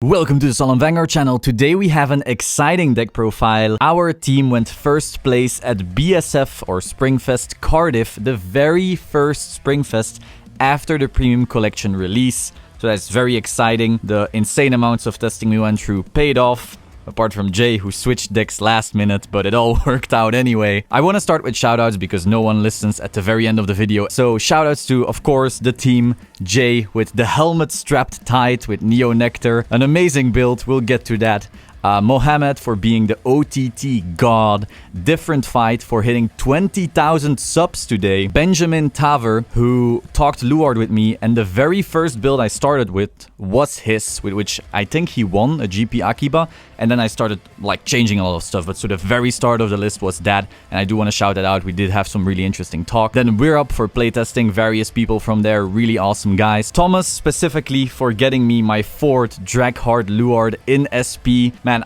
Welcome to the Solemn Vanguard channel. Today we have an exciting deck profile. Our team went first place at BSF or Springfest Cardiff, the very first Springfest after the premium collection release. So that's very exciting. The insane amounts of testing we went through paid off. Apart from Jay, who switched decks last minute, but it all worked out anyway. I want to start with shoutouts because no one listens at the very end of the video. So shoutouts to, of course, the team. Jay with the helmet strapped tight with Neo Nectar. An amazing build, we'll get to that. Mohammed for being the OTT god. Different Fight for hitting 20,000 subs today. Benjamin Taver, who talked Luard with me, and the very first build I started with was his, with which I think he won a GP Akiba, and then I started like changing a lot of stuff, but so the very start of the list was that, and I do want to shout that out. We did have some really interesting talk. Then we're up for playtesting, various people from there, really awesome guys. Thomas specifically for getting me my 4th Draghard Luard in SP. Man,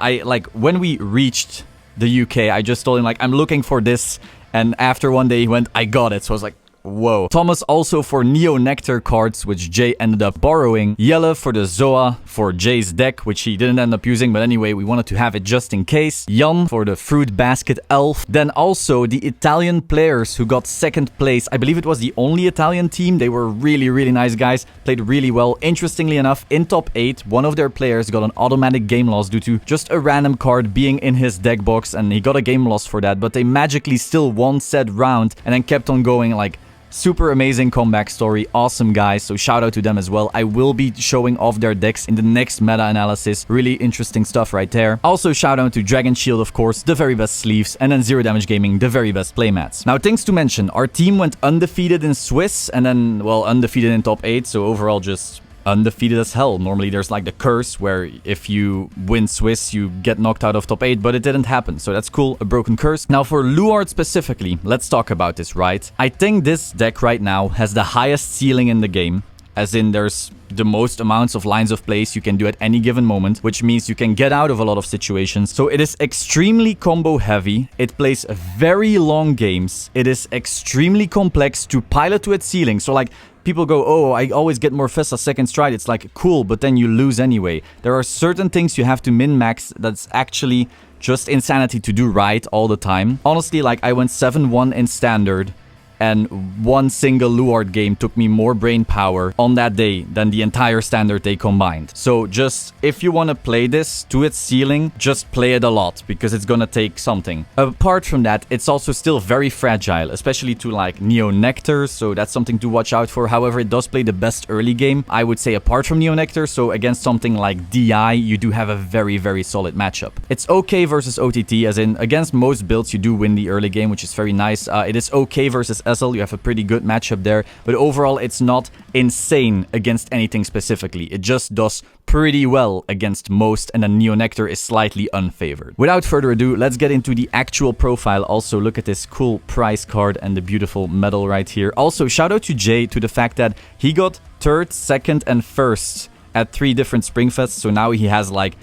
when we reached the UK, I just told him like, I'm looking for this, and after one day he went, I got it. So I was like, whoa. Thomas also for Neo Nectar cards, which Jay ended up borrowing. Yelle for the Zoa for Jay's deck, which he didn't end up using, but anyway, we wanted to have it just in case. Jan for the Fruit Basket Elf. Then also the Italian players who got 2nd place. I believe it was the only Italian team. They were really nice guys. Played really well. Interestingly enough, in top 8, one of their players got an automatic game loss due to just a random card being in his deck box, and he got a game loss for that, but they magically still won said round and then kept on going. Like, super amazing comeback story, awesome guys, so shout out to them as well. I will be showing off their decks in the next meta analysis. Really interesting stuff right there. Also shout out to Dragon Shield, of course, the very best sleeves, and then Zero Damage Gaming, the very best playmats. Now, things to mention, our team went undefeated in Swiss, and then, well, undefeated in top 8, so overall just undefeated as hell. Normally there's like the curse where if you win Swiss you get knocked out of top 8, but it didn't happen, so that's cool, a broken curse. Now for Luard specifically, let's talk about this, right? I think this deck right now has the highest ceiling in the game, as in there's the most amounts of lines of plays you can do at any given moment, which means you can get out of a lot of situations. So it is extremely combo heavy, it plays very long games, it is extremely complex to pilot to its ceiling. So like, people go, oh, I always get more Festa 2nd stride. It's like, cool, but then you lose anyway. There are certain things you have to min-max that's actually just insanity to do right all the time. Honestly, like, I went 7-1 in standard, and one single Luard game took me more brain power on that day than the entire standard day combined. So just, if you want to play this to its ceiling, just play it a lot, because it's gonna take something. Apart from that, it's also still very fragile, especially to like Neo Nectar, so that's something to watch out for. However, it does play the best early game, I would say, apart from Neo Nectar, so against something like DI, you do have a very solid matchup. It's okay versus OTT, as in, against most builds, you do win the early game, which is very nice. It is okay versus SL, you have a pretty good matchup there, but overall it's not insane against anything specifically. It just does pretty well against most, and then Neo Nectar is slightly unfavored. Without further ado, let's get into the actual profile. Also, look at this cool prize card and the beautiful medal right here. Also, shout out to Jay to the fact that he got 3rd, 2nd, and 1st at 3 different Springfests, so now he has like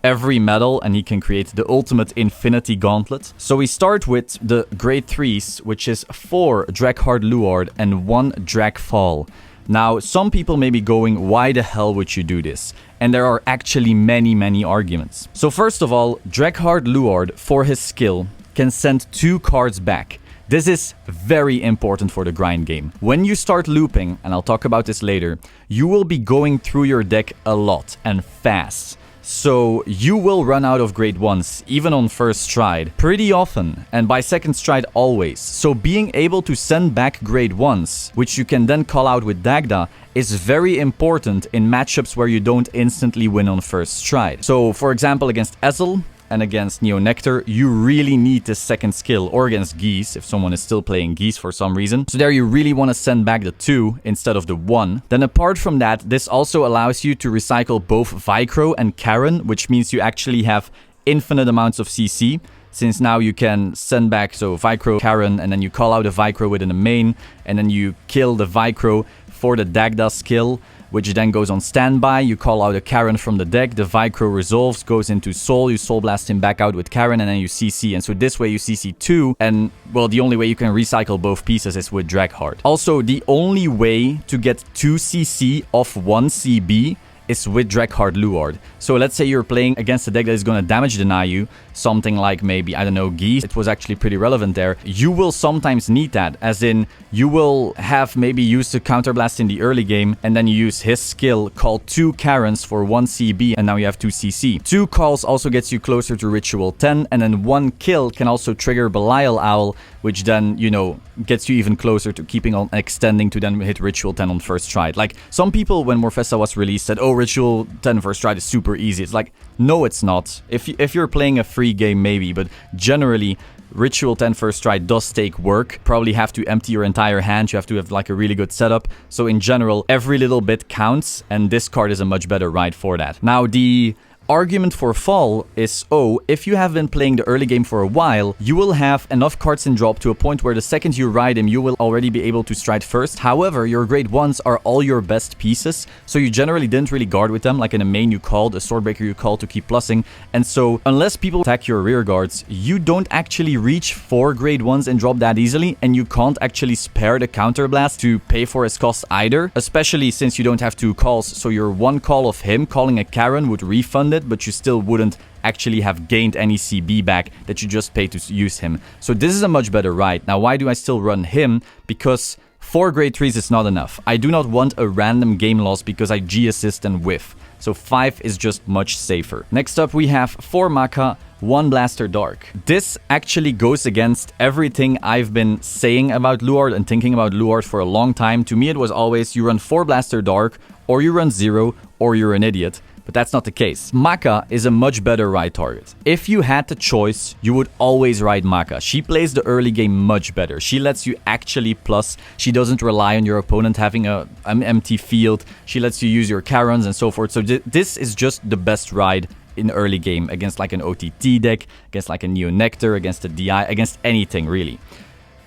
every medal, and he can create the ultimate infinity gauntlet. So we start with the grade 3s, which is 4 Draghard Luard and 1 Dragfall. Now, some people may be going, why the hell would you do this? And there are actually many arguments. So first of all, Draghard Luard, for his skill, can send 2 cards back. This is very important for the grind game. When you start looping, and I'll talk about this later, you will be going through your deck a lot and fast. So you will run out of grade 1s, even on first stride, pretty often, and by 2nd stride always. So being able to send back grade 1s, which you can then call out with Dagda, is very important in matchups where you don't instantly win on first stride. So for example, against Ezel and against Neo Nectar, you really need this 2nd skill, or against Geese, if someone is still playing Geese for some reason. So there you really want to send back the 2 instead of the 1. Then apart from that, this also allows you to recycle both Vicro and Karen, which means you actually have infinite amounts of CC, since now you can send back, so Vicro, Karen, and then you call out a Vicro within a main, and then you kill the Vicro for the Dagda skill, which then goes on standby. You call out a Karen from the deck, the Vicro resolves, goes into Soul, you Soul Blast him back out with Karen, and then you CC. And so this way you CC 2, and well, the only way you can recycle both pieces is with Draghard. Also, the only way to get 2 CC off 1 CB is with Drekheart Luard. So let's say you're playing against a deck that is going to damage deny you, something like maybe, I don't know, Geese. It was actually pretty relevant there. You will sometimes need that, as in you will have maybe used the counterblast in the early game, and then you use his skill, call 2 Karens for 1 CB, and now you have 2 CC. 2 calls also gets you closer to Ritual 10, and then 1 kill can also trigger Belial Owl, which then, you know, gets you even closer to keeping on extending to then hit Ritual 10 on first stride. Like, some people, when Morfessa was released, said, oh, Ritual 10 first stride is super easy. It's like, no, it's not. If you're playing a free game, maybe, but generally, Ritual 10 first stride does take work. Probably have to empty your entire hand. You have to have like a really good setup. So in general, every little bit counts, and this card is a much better ride for that. Now, the argument for fall is, oh, if you have been playing the early game for a while, you will have enough cards in drop to a point where the second you ride him, you will already be able to stride first. However, your grade 1s are all your best pieces, so you generally didn't really guard with them. Like in a main you called, a Swordbreaker you called to keep plussing, and so unless people attack your rear guards, you don't actually reach 4 grade 1s in drop that easily, and you can't actually spare the counterblast to pay for his cost either, especially since you don't have 2 calls, so your 1 call of him calling a Karen would refund it, but you still wouldn't actually have gained any CB back that you just paid to use him. So this is a much better ride. Now, why do I still run him? Because 4 grade 3s is not enough. I do not want a random game loss because I G-assist and whiff. So 5 is just much safer. Next up, we have 4 Maka, 1 Blaster Dark. This actually goes against everything I've been saying about Luard and thinking about Luard for a long time. To me, it was always you run 4 Blaster Dark, or you run 0, or you're an idiot. But that's not the case. Maka is a much better ride target. If you had the choice, you would always ride Maka. She plays the early game much better. She lets you actually plus. She doesn't rely on your opponent having an empty field. She lets you use your Karens and so forth. So this is just the best ride in early game against like an OTT deck, against like a Neo Nectar, against a DI, against anything really.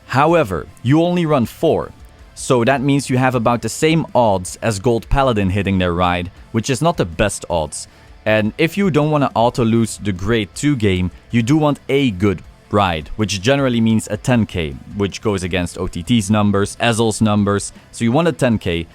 However, you only run 4. So that means you have about the same odds as Gold Paladin hitting their ride, which is not the best odds. And if you don't want to auto-lose the grade 2 game, you do want a good ride, which generally means a 10k, which goes against OTT's numbers, Ezel's numbers. So you want a 10k.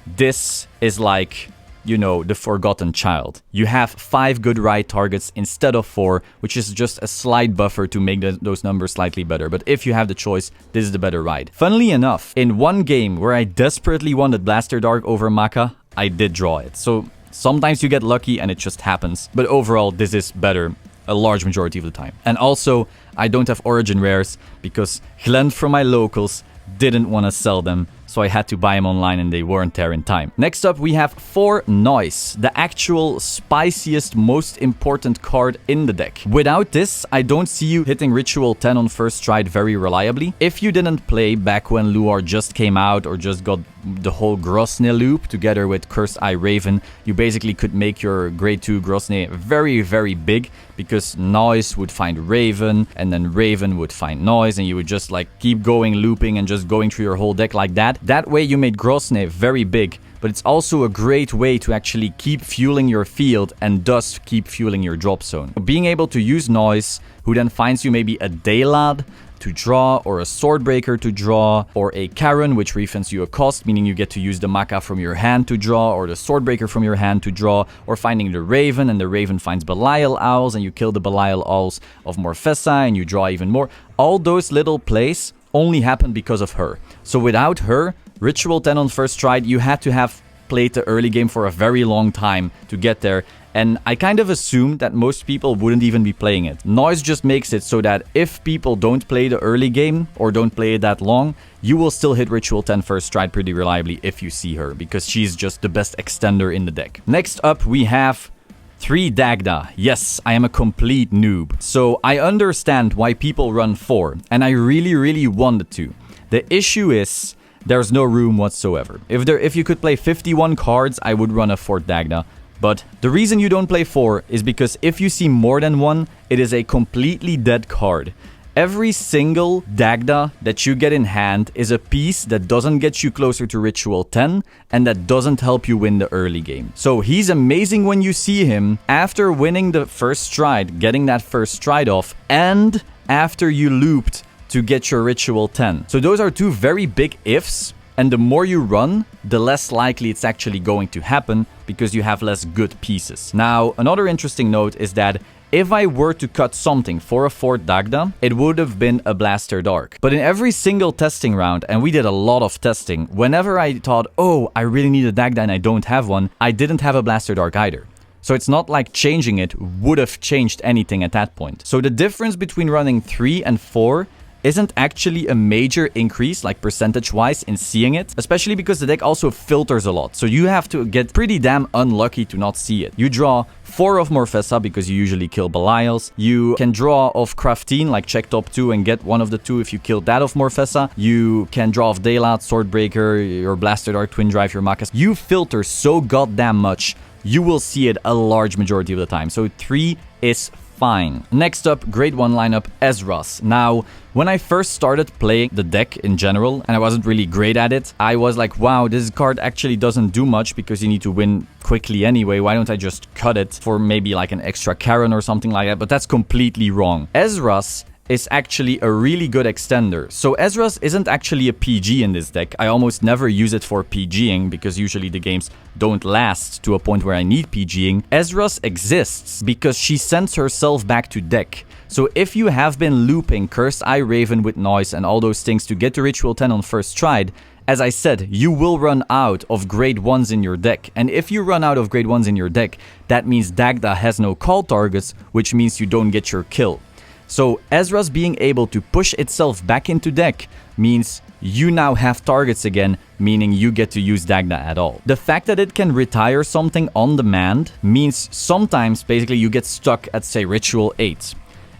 This is like, you know, the forgotten child. You have 5 good ride targets instead of 4, which is just a slight buffer to make those numbers slightly better. But if you have the choice, this is the better ride. Funnily enough, in one game where I desperately wanted Blaster Dark over Maka, I did draw it. So sometimes you get lucky and it just happens. But overall, this is better a large majority of the time. And also, I don't have Origin Rares because Glenn from my locals didn't want to sell them, so I had to buy them online and they weren't there in time. Next up, we have 4 Noise, the actual spiciest, most important card in the deck. Without this, I don't see you hitting Ritual 10 on first stride very reliably. If you didn't play back when Luard just came out or just got the whole Grosne loop together with Cursed Eye Raven, you basically could make your grade 2 Grosne very, very big, because Noise would find Raven, and then Raven would find Noise, and you would just like keep going, looping, and just going through your whole deck like that. That way you made Grosne very big, but it's also a great way to actually keep fueling your field and thus keep fueling your drop zone. Being able to use Noise, who then finds you maybe a Daylad to draw, or a Swordbreaker to draw, or a Karen, which refunds you a cost, meaning you get to use the Maka from your hand to draw, or the Swordbreaker from your hand to draw, or finding the Raven, and the Raven finds Belial Owls, and you kill the Belial Owls of Morfessa, and you draw even more. All those little plays only happen because of her. So without her, Ritual 10 on first stride, you had to have played the early game for a very long time to get there. And I kind of assumed that most people wouldn't even be playing it. Noise just makes it so that if people don't play the early game or don't play it that long, you will still hit Ritual 10 first stride pretty reliably if you see her, because she's just the best extender in the deck. Next up, we have 3 Dagda. Yes, I am a complete noob. So I understand why people run 4, and I really wanted to. The issue is there's no room whatsoever. If you could play 51 cards, I would run a 4th Dagda. But the reason you don't play 4 is because if you see more than one, it is a completely dead card. Every single Dagda that you get in hand is a piece that doesn't get you closer to Ritual 10 and that doesn't help you win the early game. So he's amazing when you see him after winning the first stride, getting that first stride off, and after you looped to get your Ritual 10. So those are 2 very big ifs. And the more you run, the less likely it's actually going to happen because you have less good pieces. Now, another interesting note is that if I were to cut something for a 4th Dagda, it would have been a Blaster Dark. But in every single testing round, and we did a lot of testing, whenever I thought, oh, I really need a Dagda and I don't have one, I didn't have a Blaster Dark either. So it's not like changing it would have changed anything at that point. So the difference between running 3 and 4 isn't actually a major increase, like percentage-wise, in seeing it, especially because the deck also filters a lot, so you have to get pretty damn unlucky to not see it. You draw 4 of Morfessa because you usually kill Belials. You can draw off Craftine, like check top 2 and get one of the 2 if you kill that of Morfessa. You can draw off Daylight, Swordbreaker, your Blaster Dark, Twin Drive, your Makas. You filter so goddamn much, you will see it a large majority of the time, so 3 is fine. Next up, grade 1 lineup, Ezras. Now, when I first started playing the deck in general, and I wasn't really great at it, I was like, wow, this card actually doesn't do much because you need to win quickly anyway. Why don't I just cut it for maybe like an extra Karen or something like that? But that's completely wrong. Ezras is actually a really good extender. So Ezras isn't actually a PG in this deck. I almost never use it for PGing because usually the games don't last to a point where I need PGing. Ezras exists because she sends herself back to deck. So if you have been looping Cursed Eye Raven with Noise and all those things to get to Ritual 10 on first try, as I said, you will run out of grade 1s in your deck. And if you run out of grade 1s in your deck, that means Dagda has no call targets, which means you don't get your kill. So Ezra's being able to push itself back into deck means you now have targets again, meaning you get to use Dagda at all. The fact that it can retire something on demand means sometimes basically you get stuck at, say, Ritual 8.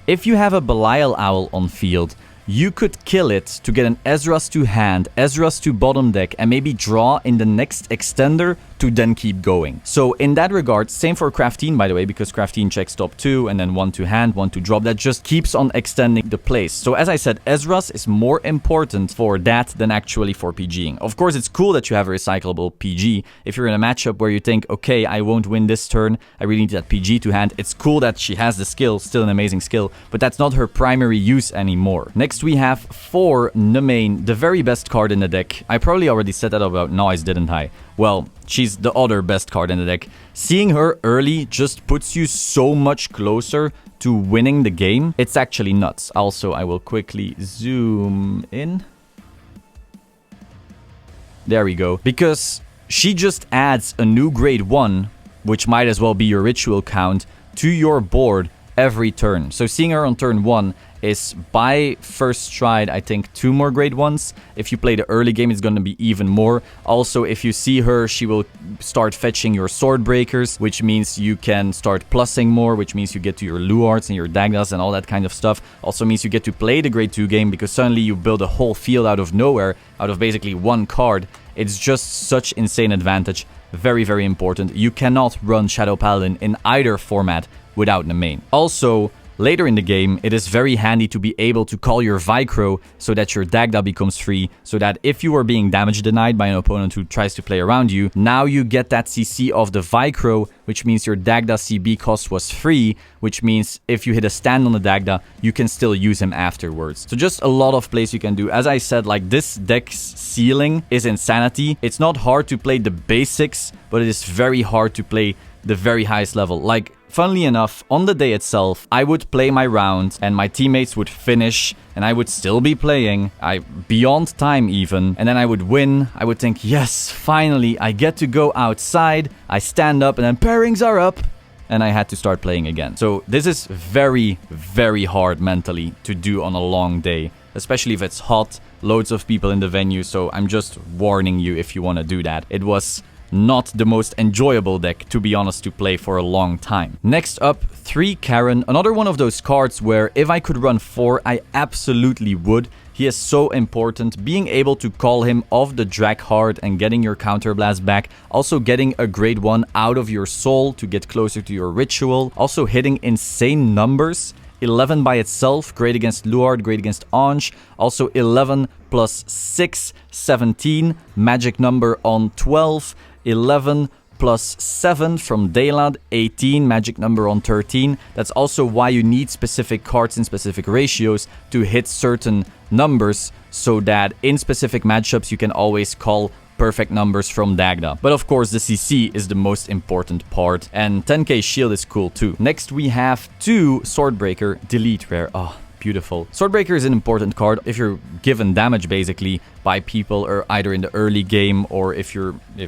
If you have a Belial Owl on field, you could kill it to get an Ezra's to hand, Ezra's to bottom deck, and maybe draw in the next extender to then keep going. So in that regard, same for Craftine, by the way, because Craftine checks top 2 and then 1 to hand, 1 to drop. That just keeps on extending the plays. So as I said, Ezra's is more important for that than actually for PGing. Of course, it's cool that you have a recyclable PG. If you're in a matchup where you think, okay, I won't win this turn, I really need that PG to hand, it's cool that she has the skill, still an amazing skill, but that's not her primary use anymore. Next we have 4 Nemain, the very best card in the deck. I probably already said that about Noise, didn't I? Well, she's the other best card in the deck. Seeing her early just puts you so much closer to winning the game. It's actually nuts. Also, I will quickly zoom in. There we go. Because she just adds a new grade 1, which might as well be your ritual count, to your board every turn. So seeing her on turn 1 is by first stride, I think 2 more grade 1s. If you play the early game, it's going to be even more. Also, if you see her, she will start fetching your sword breakers, which means you can start plussing more, which means you get to your Luards and your Dagdas and all that kind of stuff. Also means you get to play the grade 2 game because suddenly you build a whole field out of nowhere, out of basically one card. It's just such insane advantage. Very, very important. You cannot run Shadow Paladin in either format without Nemain. Also, later in the game, it is very handy to be able to call your Vicro so that your Dagda becomes free, so that if you are being damage denied by an opponent who tries to play around you, now you get that CC of the Vicro, which means your Dagda CB cost was free, which means if you hit a stand on the Dagda, you can still use him afterwards. So just a lot of plays you can do. As I said, like, this deck's ceiling is insanity. It's not hard to play the basics, but it is very hard to play the very highest level. Like, funnily enough, on the day itself, I would play my round and my teammates would finish and I would still be playing, beyond time even, and then I would win. I would think, yes, finally, I get to go outside. I stand up and then pairings are up and I had to start playing again. So this is very, very hard mentally to do on a long day, especially if it's hot, loads of people in the venue. So I'm just warning you if you want to do that. It was not the most enjoyable deck, to be honest, to play for a long time. Next up, 3 Karen. Another one of those cards where if I could run 4, I absolutely would. He is so important. Being able to call him off the Drag Hard and getting your counterblast back. Also getting a grade 1 out of your soul to get closer to your ritual. Also hitting insane numbers. 11 by itself, great against Luard, great against Ange. Also 11 plus 6, 17. Magic number on 12. 11 plus 7 from Delad, 18, magic number on 13. That's also why you need specific cards in specific ratios to hit certain numbers, so that in specific matchups you can always call perfect numbers from Dagda. But of course the CC is the most important part, and 10k shield is cool too. Next we have 2 Swordbreaker, delete rare. Oh, beautiful. Swordbreaker is an important card if you're given damage basically by people, or either in the early game or if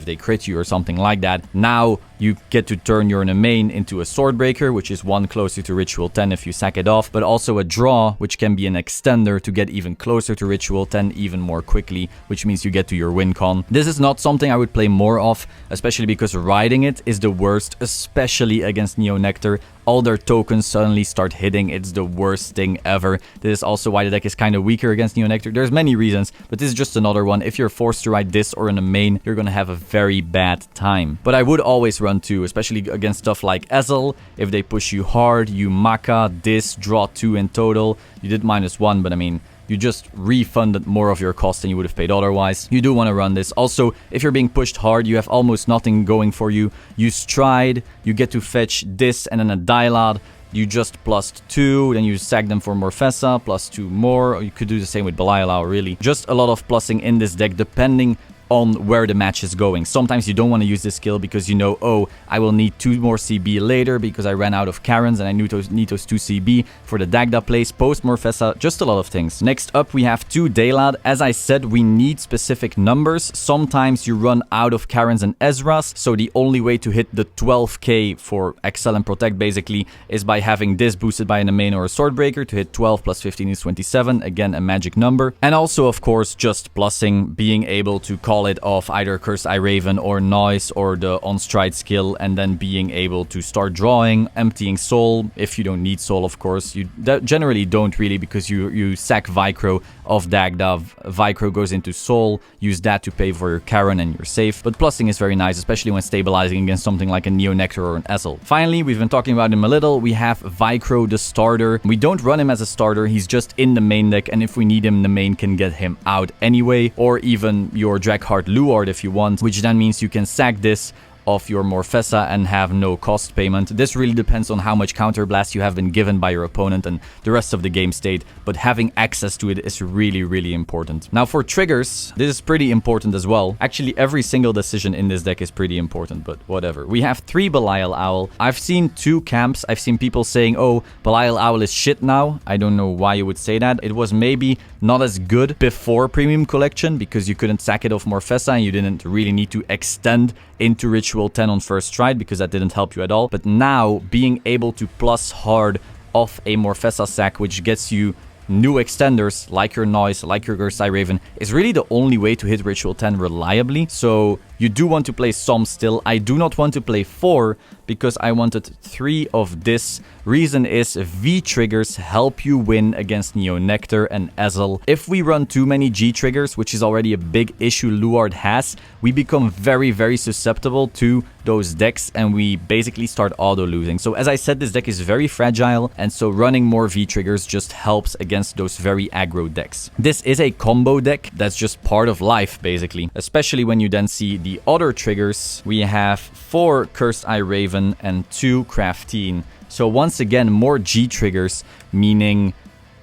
they crit you or something like that. Now you get to turn your main into a Swordbreaker, which is 1 closer to Ritual 10 if you sack it off, but also a draw, which can be an extender to get even closer to Ritual 10 even more quickly, which means you get to your win con. This is not something I would play more of, especially because riding it is the worst, especially against Neo Nectar. All their tokens suddenly start hitting. It's the worst thing ever. This is also why the deck is kind of weaker against Neo Nectar. There's many reasons, but this is just another one. If you're forced to ride this or in a main, you're gonna have a very bad time. But I would always run 2, especially against stuff like Ezel. If they push you hard, you Maka, this, draw 2 in total. You did -1, but I mean, you just refunded more of your cost than you would have paid otherwise. You do want to run this. Also, if you're being pushed hard, you have almost nothing going for you. You stride, you get to fetch this and then a Dylad. You just +2, then you sack them for Morfessa, +2 more. Or you could do the same with Belial, really. Just a lot of plussing in this deck, depending on where the match is going. Sometimes you don't want to use this skill because you know, oh, I will need 2 more CB later because I ran out of Karens and I need those 2 CB for the Dagda plays, post Morfessa, just a lot of things. Next up we have 2 Delad. As I said, we need specific numbers. Sometimes you run out of Karens and Ezras, so the only way to hit the 12k for Excel and Protect basically is by having this boosted by an main or a Swordbreaker to hit 12 plus 15 is 27, again a magic number. And also of course just plussing, being able to call it off either Cursed Eye Raven or Noise or the On Stride skill, and then being able to start drawing, emptying Soul, if you don't need Soul of course. You generally don't really, because you sack Vicro of Dagda, Vicro goes into Soul, use that to pay for your Karen and you're safe. But plussing is very nice, especially when stabilizing against something like a Neo Nectar or an Ezel. Finally, we've been talking about him a little, we have Vicro the starter. We don't run him as a starter, he's just in the main deck, and if we need him, the main can get him out anyway, or even your Dragheart Luard if you want, which then means you can sack this of your Morfessa and have no cost payment. This really depends on how much counterblast you have been given by your opponent and the rest of the game state, but having access to it is really, really important. Now for triggers, this is pretty important as well. Actually, every single decision in this deck is pretty important, but whatever. We have 3 Belial Owl. I've seen 2 camps. I've seen people saying, oh, Belial Owl is shit now. I don't know why you would say that. It was maybe not as good before Premium Collection because you couldn't sack it off Morfessa and you didn't really need to extend into Ritual 10 on first stride because that didn't help you at all. But now being able to plus hard off a Morfessa sack, which gets you new extenders like your Noise, like your Cursed Eye Raven, is really the only way to hit Ritual 10 reliably. So you do want to play some still. I do not want to play 4 because I wanted 3 of this. Reason is V triggers help you win against Neo Nectar and Ezel. If we run too many G triggers, which is already a big issue Luard has, we become very, very susceptible to those decks and we basically start auto losing. So as I said, this deck is very fragile, and so running more V triggers just helps against those very aggro decks. This is a combo deck that's just part of life basically, especially when you then see the other triggers. We have 4 Cursed Eye Raven and 2 Crafteen. So once again, more G triggers, meaning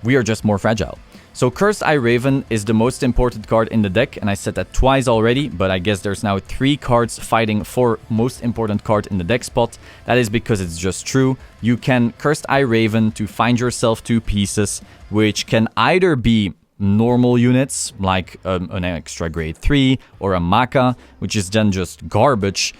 we are just more fragile. So Cursed Eye Raven is the most important card in the deck, and I said that twice already, but I guess there's now 3 cards fighting for most important card in the deck spot. That is because it's just true. You can Cursed Eye Raven to find yourself 2 pieces, which can either be normal units, like an extra grade 3, or a Maka, which is then just garbage,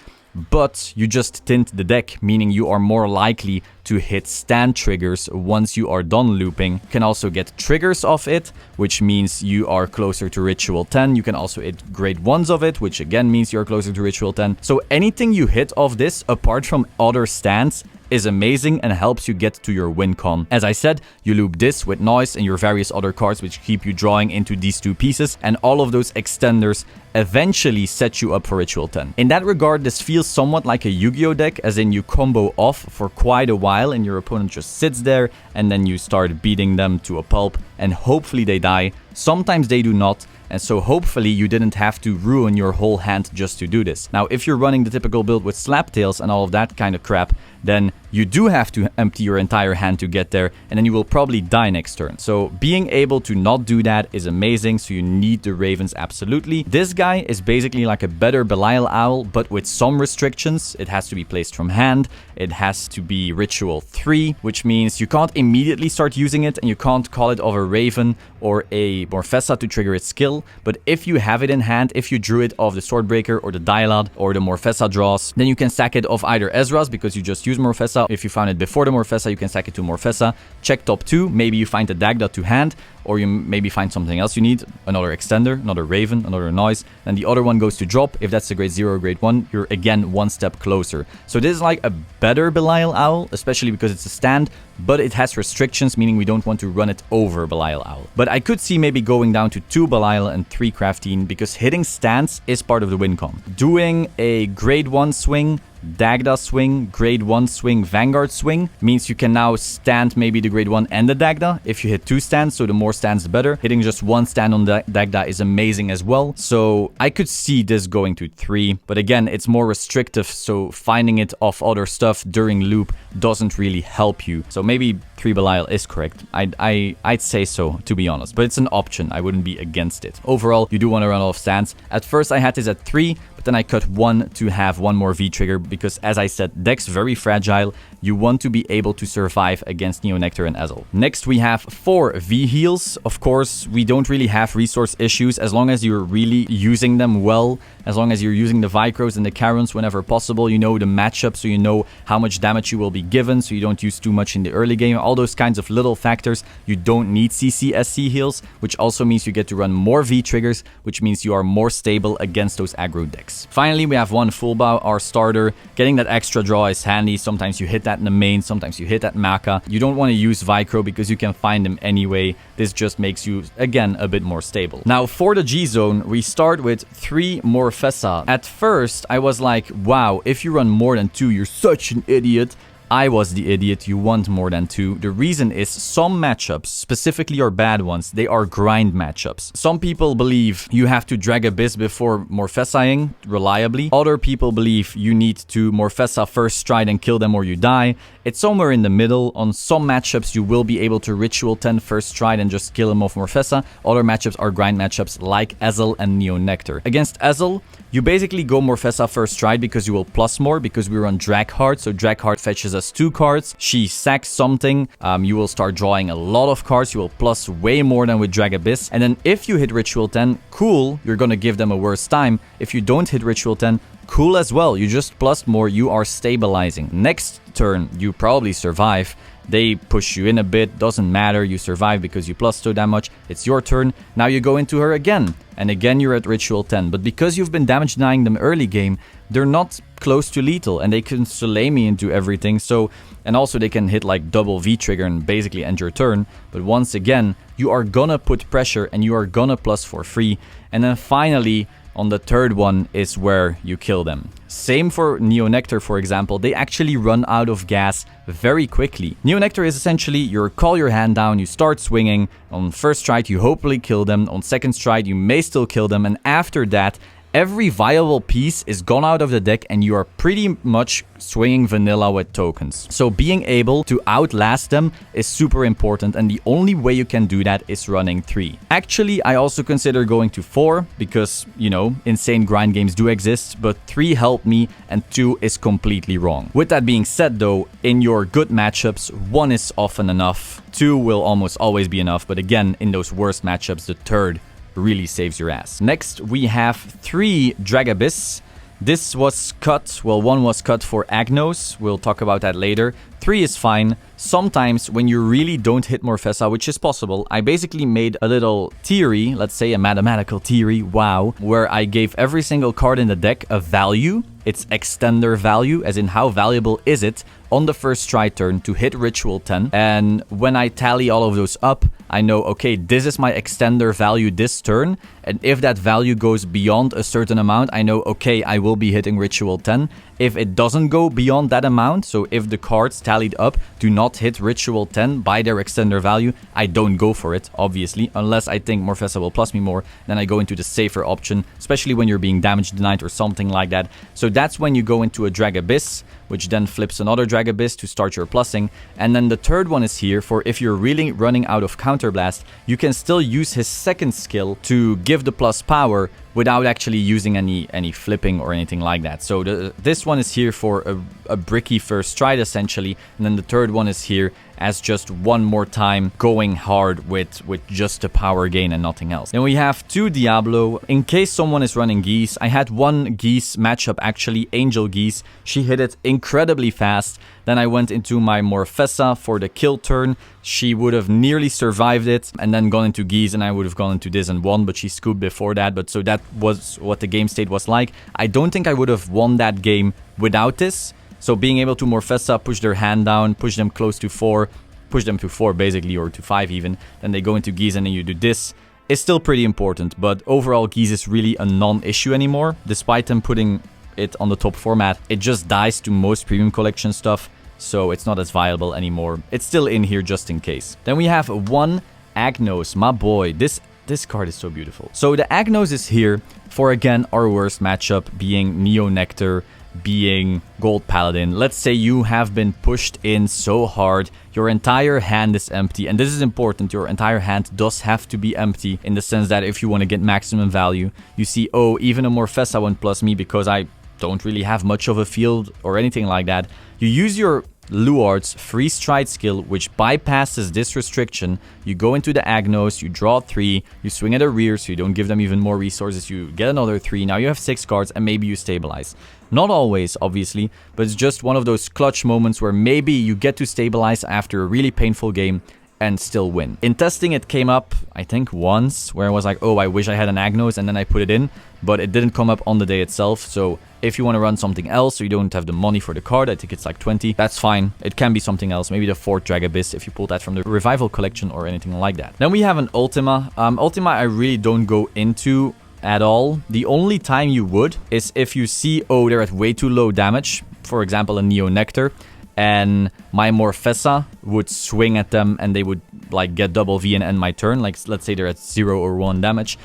but you just tint the deck, meaning you are more likely to hit stand triggers once you are done looping. You can also get triggers of it, which means you are closer to Ritual 10. You can also hit grade 1s of it, which again means you're closer to Ritual 10. So anything you hit of this, apart from other stands, is amazing and helps you get to your win con. As I said, you loop this with Noise and your various other cards which keep you drawing into these 2 pieces, and all of those extenders eventually set you up for Ritual 10. In that regard, this feels somewhat like a Yu-Gi-Oh deck, as in you combo off for quite a while and your opponent just sits there and then you start beating them to a pulp and hopefully they die. Sometimes they do not, and so hopefully you didn't have to ruin your whole hand just to do this. Now, if you're running the typical build with slaptails and all of that kind of crap, then you do have to empty your entire hand to get there, and then you will probably die next turn. So being able to not do that is amazing, so you need the Ravens absolutely. This guy is basically like a better Belial Owl, but with some restrictions. It has to be placed from hand, it has to be Ritual 3, which means you can't immediately start using it, and you can't call it of a Raven or a Morfessa to trigger its skill. But if you have it in hand, if you drew it off the Swordbreaker or the Dialad or the Morfessa draws, then you can sack it off either Ezra's because you just use Morfessa. If you found it before the Morfessa, you can sack it to Morfessa. Check top 2, maybe you find the Dagda to hand, or you maybe find something else you need, another extender, another Raven, another Noise, and the other one goes to drop. If that's a grade 0 or grade 1, you're again one step closer. So this is like a better Belial Owl, especially because it's a stand, but it has restrictions, meaning we don't want to run it over Belial Owl. But I could see maybe going down to 2 Belial and 3 Crafteen, because hitting stands is part of the win con. Doing a grade 1 swing, Dagda swing, grade 1 swing, Vanguard swing means you can now stand maybe the grade 1 and the Dagda if you hit 2 stands, so the more stands the better. Hitting just 1 stand on the Dagda is amazing as well, so I could see this going to 3, but again, it's more restrictive, so finding it off other stuff during loop doesn't really help you. So maybe 3 Belial is correct. I'd say so, to be honest, but it's an option. I wouldn't be against it. Overall, you do want to run off stands. At first I had this at 3, but then I cut 1 to have 1 more V trigger because, as I said, deck's very fragile. You want to be able to survive against Neonectar and Ezel. Next, we have 4 V heals. Of course, we don't really have resource issues as long as you're really using them well. As long as you're using the Vicros and the Karons whenever possible, you know the matchup, so you know how much damage you will be given, so you don't use too much in the early game. All those kinds of little factors. You don't need CCSC heals, which also means you get to run more V triggers, which means you are more stable against those aggro decks. Finally, we have 1 Full Bow, our starter. Getting that extra draw is handy. Sometimes you hit that in the main, sometimes you hit that Maka. You don't want to use Vicro because you can find them anyway. This just makes you, again, a bit more stable. Now, for the G-Zone, we start with 3 Morfessa. At first, I was like, wow, if you run more than 2, you're such an idiot. I was the idiot. You want more than 2. The reason is some matchups, specifically your bad ones, they are grind matchups. Some people believe you have to drag Abyss before Morfessaing reliably. Other people believe you need to Morfessa first stride and kill them or you die. It's somewhere in the middle. On some matchups, you will be able to Ritual 10 first stride and just kill him off Morfessa. Other matchups are grind matchups like Ezel and Neonectar. Against Ezel, you basically go Morfessa first stride because you will plus more, because we run Drag Heart. So Drag Heart fetches us 2 cards. She sacks something. You will start drawing a lot of cards. You will plus way more than with Drag Abyss. And then if you hit Ritual 10, cool, you're gonna give them a worse time. If you don't hit Ritual 10, cool as well. You just plus more. You are stabilizing. Next turn, you probably survive. They push you in a bit, doesn't matter, you survive because you plus so that much. It's your turn. Now you go into her again, and again you're at Ritual 10. But because you've been damage denying them early game, they're not close to lethal, and they can Solemn me into everything. So, and also they can hit like double V trigger and basically end your turn. But once again, you are gonna put pressure and you are gonna plus for free. And then finally, on the third one is where you kill them. Same for Neonectar, for example. They actually run out of gas very quickly. Neonectar is essentially you call your hand down, you start swinging. On first stride, you hopefully kill them. On second stride, you may still kill them. And after that, every viable piece is gone out of the deck and you are pretty much swinging vanilla with tokens. So being able to outlast them is super important, and the only way you can do that is running 3. Actually, I also consider going to 4 because, you know, insane grind games do exist, but 3 helped me and 2 is completely wrong. With that being said though, in your good matchups, 1 is often enough. 2 will almost always be enough, but again, in those worst matchups, the third really saves your ass. Next, we have 3 Drag Abyss. This was cut, well, 1 was cut for Agnos. We'll talk about that later. 3 is fine. Sometimes when you really don't hit Morfessa, which is possible, I basically made a little theory, let's say a mathematical theory, wow, where I gave every single card in the deck a value, its extender value, as in how valuable is it on the first try turn to hit Ritual 10. And when I tally all of those up, I know, okay, this is my extender value this turn. And if that value goes beyond a certain amount, I know, okay, I will be hitting Ritual 10. If it doesn't go beyond that amount, so if the cards tallied up do not hit Ritual 10 by their extender value, I don't go for it, obviously, unless I think Morfessa will plus me more, then I go into the safer option, especially when you're being damage denied or something like that. So that's when you go into a Drag Abyss, which then flips another Drag Abyss to start your plussing. And then the third one is here for if you're really running out of Counterblast, you can still use his second skill to give the plus power without actually using any flipping or anything like that. So this one is here for a bricky first stride essentially, and then the third one is here as just one more time going hard with just a power gain and nothing else. Then we have 2 Diablo. In case someone is running Geese, I had 1 Geese matchup actually, Angel Geese. She hit it incredibly fast. Then I went into my Morfessa for the kill turn. She would have nearly survived it and then gone into Geese, and I would have gone into this and won, but she scooped before that. But so that was what the game state was like. I don't think I would have won that game without this. So being able to Morfessa, push their hand down, push them close to 4, push them to 4 basically, or to 5 even, then they go into Geese and then you do this, is still pretty important. But overall, Geese is really a non-issue anymore. Despite them putting it on the top format, it just dies to most premium collection stuff, so it's not as viable anymore. It's still in here just in case. Then we have 1 Agnos, my boy. This card is so beautiful. So the Agnos is here for, again, our worst matchup, being Neo Nectar, being Gold Paladin. Let's say you have been pushed in so hard, your entire hand is empty, and this is important, your entire hand does have to be empty, in the sense that if you want to get maximum value, you see, oh, even a Morfessa won't plus me because I don't really have much of a field or anything like that. You use your Luard's free stride skill, which bypasses this restriction. You go into the Agnos, you draw 3, you swing at a rear, so you don't give them even more resources, you get another 3, now you have 6 cards, and maybe you stabilize. Not always, obviously, but it's just one of those clutch moments where maybe you get to stabilize after a really painful game and still win. In testing, it came up, I think, once, where I was like, oh, I wish I had an Agnos, and then I put it in, but it didn't come up on the day itself. So if you want to run something else, or you don't have the money for the card, I think it's like 20, that's fine. It can be something else, maybe the 4th Drag Abyss, if you pull that from the Revival collection or anything like that. Then we have an Ultima. Ultima I really don't go into at all. The only time you would is if you see, oh, they're at way too low damage, for example, a Neo Nectar, and my Morfessa would swing at them and they would like get double V and end my turn. Like, let's say they're at 0 or 1 damage,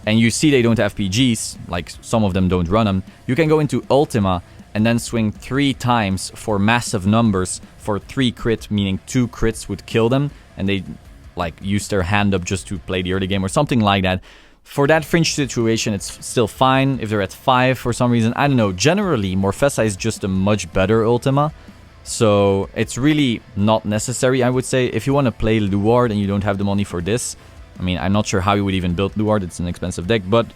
and you see they don't have PGs, like some of them don't run them. You can go into Ultima and then swing 3 times for massive numbers for 3 crit, meaning 2 crits would kill them, and they like use their hand up just to play the early game or something like that. For that fringe situation, it's still fine. If they're at 5 for some reason, I don't know. Generally, Morfessa is just a much better Ultima. So it's really not necessary, I would say. If you want to play Luard and you don't have the money for this, I mean, I'm not sure how you would even build Luard. It's an expensive deck, but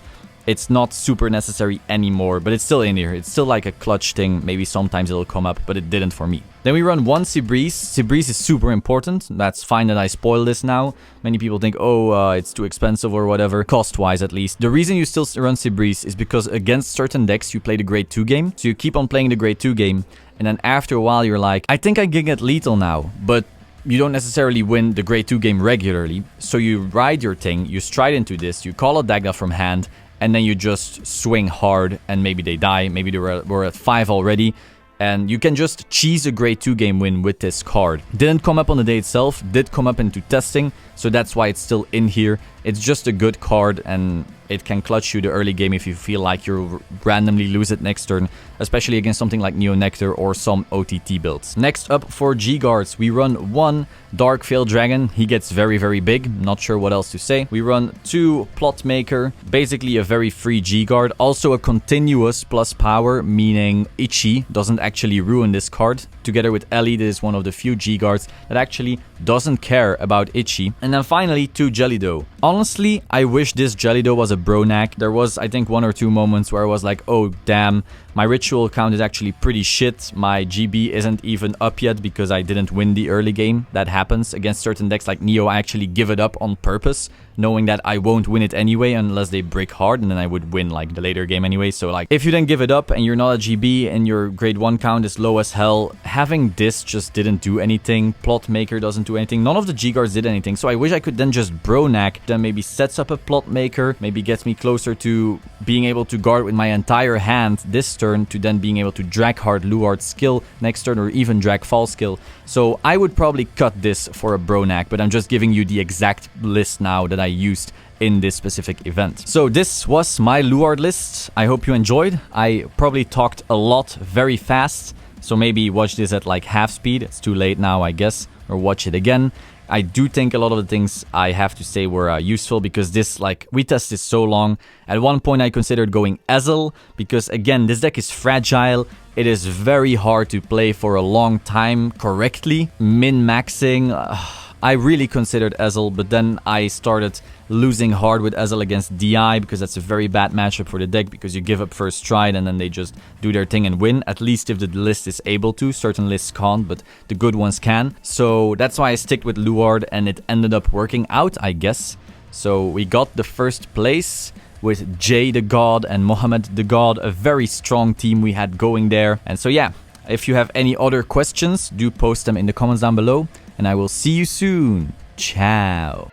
it's not super necessary anymore. But it's still in here. It's still like a clutch thing. Maybe sometimes it'll come up, but it didn't for me. Then we run 1 Cibrise. Cibrise is super important. That's fine that I spoil this now. Many people think, oh, it's too expensive or whatever, cost-wise at least. The reason you still run Cibrise is because against certain decks, you play the Grade 2 game. So you keep on playing the Grade 2 game, and then after a while, you're like, I think I can get lethal now, but you don't necessarily win the Grade 2 game regularly. So you ride your thing, you stride into this, you call a Dagda from hand, and then you just swing hard, and maybe they die, maybe they were at 5 already, and you can just cheese a Grade 2 game win with this card. Didn't come up on the day itself, did come up into testing, so that's why it's still in here. It's just a good card, and it can clutch you the early game if you feel like you'll randomly lose it next turn, especially against something like Neo Nectar or some OTT builds. Next up for G-Guards, we run 1 Dark Veil Dragon. He gets very, very big. Not sure what else to say. We run 2 Plot Maker, basically a very free G-Guard. Also a continuous plus power, meaning Ichi doesn't actually ruin this card. Together with Ellie, this is one of the few G-Guards that actually doesn't care about Ichi. And then finally 2 Jellidoe. Honestly, I wish this Jellidoe was a Bronak. There was, I think, 1 or 2 moments where I was like, oh damn, My ritual count is actually pretty shit. My GB isn't even up yet because I didn't win the early game. That happens against certain decks like Neo. I actually give it up on purpose, knowing that I won't win it anyway unless they brick hard, and then I would win like the later game anyway. So like, if you then give it up and you're not a GB and your grade 1 count is low as hell, having this just didn't do anything. Plot Maker doesn't do anything. None of the G-guards did anything. So I wish I could then just Bronac, then maybe sets up a Plot Maker, maybe gets me closer to being able to guard with my entire hand this turn, to then being able to drag hard Luard skill next turn, or even drag fall skill. So I would probably cut this for a Bronac, but I'm just giving you the exact list now that I used in this specific event. So this was my Luard list. I hope you enjoyed. I probably talked a lot very fast, so maybe watch this at like half speed. It's too late now, I guess, or watch it again. I do think a lot of the things I have to say were useful, because this, like, we tested so long. At one point I considered going Ezel, because again, this deck is fragile. It is very hard to play for a long time correctly. Min-maxing, I really considered Ezel, but then I started losing hard with Ezel against DI, because that's a very bad matchup for the deck, because you give up first stride and then they just do their thing and win, at least if the list is able to. Certain lists can't, but the good ones can. So that's why I stick with Luard, and it ended up working out, I guess. So we got the first place with Jay the God and Mohammed the God, a very strong team we had going there. And so yeah, if you have any other questions, do post them in the comments down below, and I will see you soon. Ciao.